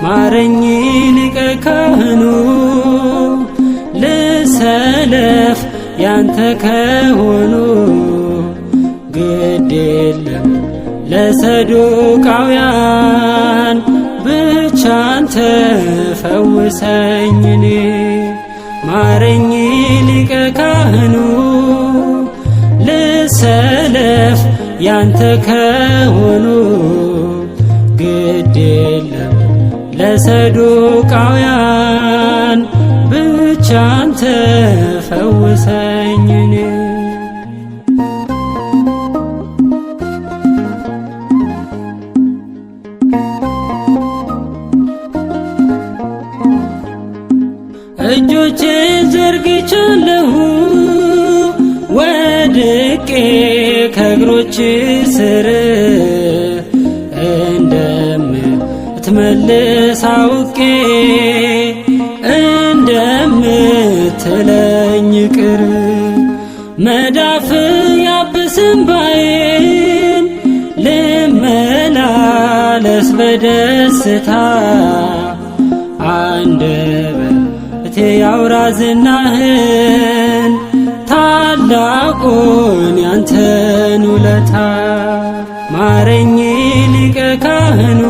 ማረኝ ሊቀ ካህኑ ልሰለፍ ያንተ ከሆኑ ግድ የለም ለሰዱቃውያን ብቻ አንተ ፈውሰኝ እኔ ማረኝ ሊቀ ካህኑ ልሰለፍ ያንተ ከሆኑ ግድ የለም ለሰዱቃውያን ብቻ አንተ ፈውሰኝ እኔ እጆቼን ዘርግቻለሁ ወድቄ ከእግሮች ስር እንደምትመልስ አውቄ እንደምትለኝ ቅር መዳፍ ያብስ እንባዬን ልመላለስ በደስታ አንደበቴ ያውራ ዝናህን ታላቁን ያንተን ውለታ ማረኝ ሊቀ ካህኑ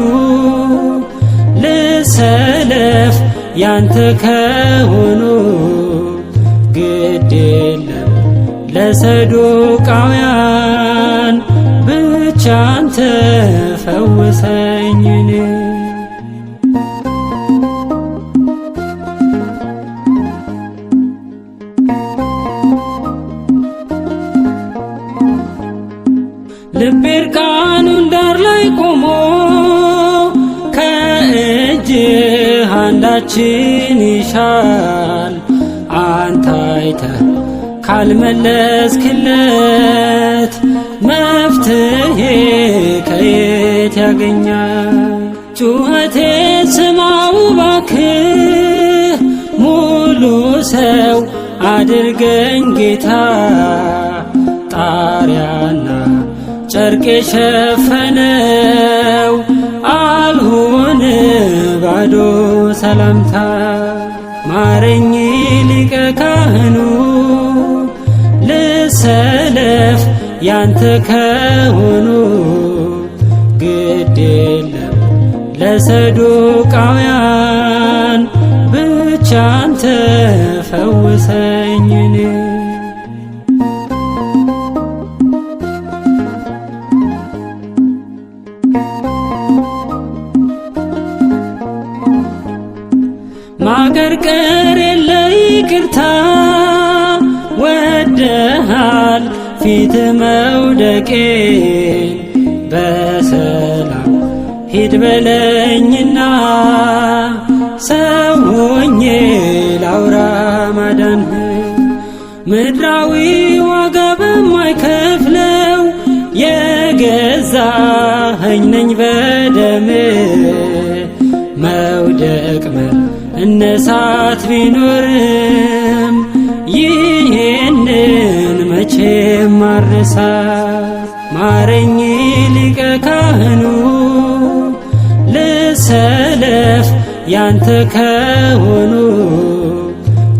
ልሰለፍ ያንተ ከሆኑ ግድ የለም ለሰዱቃውያን ብቻ አንተ ፈውሰኝ እኔ ልቤ እርቃኑን ዳር ላይ ቆሞ ከእጅህ አንዳችን ይሻል አንተ አይተህ ካልመለስክለት መፍትሄ ከየት ያገኛል? ጩኸቴን ስማው እባክህ ሙሉ ሰው አድርገኝ ጌታ ጣሪያና ጨርቅ የሸፈነው አልሁን ባዶ ሰላምታ ማረኝ ሊቀ ካህኑ ልሰለፍ ያንተ ከሆኑ ግድ የለም ለሰዱቃውያን ብቻ አንተ ፈውሰኝ እኔ ማቀርቀር የለ ይቅርታ ወደሃል ፊት መውደቄን በሰላም ሂድ በለኝና ሰው ሆኜ ላውራ ማዳንህ ምድራዊ ዋጋ በማይከፍለው የገዛኸኝ ነኝ በደም መውደቅ እነሳት ቢኖርም ይህንን መቼም አልረሳ ማረኝ ሊቀ ካህኑ ልሰለፍ ያንተ ከሆኑ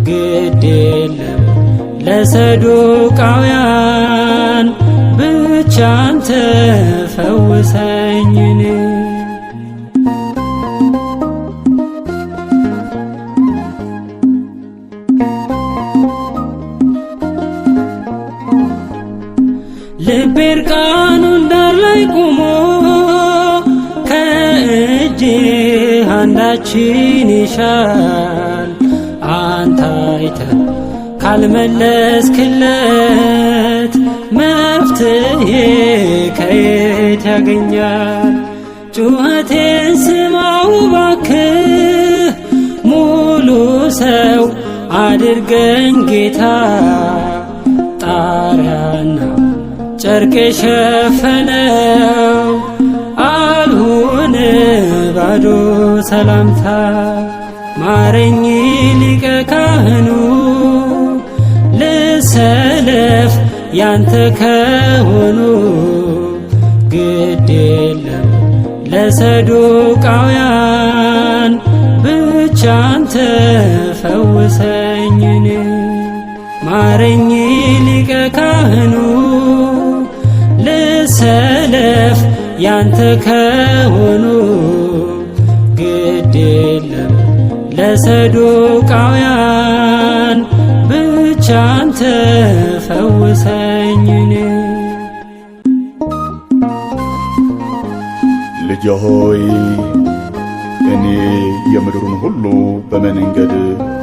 ግድ የለም ለሰዱቃውያን ብቻ አንተ ፈውሰኝ እኔ ልቤ እርቃኑን ዳር ላይ ቆሞ ከእጅህ አንዳችን ይሻል አንተ አይተህ ካልመለስክለት መፍትሄ ከየት ያገኛል? ጩኸቴን ስማው እባክህ ሙሉ ሰው አድርገኝ ጌታ ጣሪያና ጨርቅ የሸፈነው አልሁን ባዶ ሰላምታ ማረኝ ሊቀ ካህኑ ልሰለፍ ያንተ ከሆኑ ግድ የለም ለሰዱቃውያን ብቻ አንተ ፈውሰኝን። ማረኝ ሊቀ ካህኑ ልሰለፍ ያንተ ከሆኑ ግድ የለም ለሰዱቃውያን ብቻ አንተ ፈውሰኝን። ልጄ ሆይ እኔ የምድሩን ሁሉ በመንገድ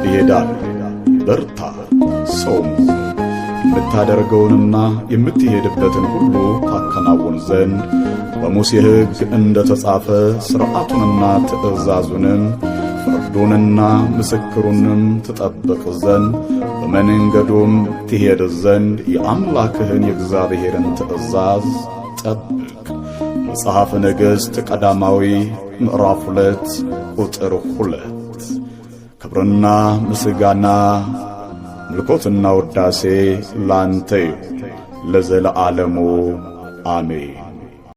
እሄዳለሁ፣ በርታ ጾም። የምታደርገውንና የምትሄድበትን ሁሉ ታከናውን ዘንድ በሙሴ ሕግ እንደ ተጻፈ ሥርዓቱንና ትእዛዙንም ፍርዱንና ምስክሩንም ትጠብቅ ዘንድ በመንገዱም ትሄድ ዘንድ የአምላክህን የእግዚአብሔርን ትእዛዝ ጠብቅ። መጽሐፈ ነገሥት ቀዳማዊ ምዕራፍ 2 ቁጥር 2። ክብርና ምስጋና ምልኮትና ውዳሴ ላንተ ይሁን ለዘለዓለሙ አሜን።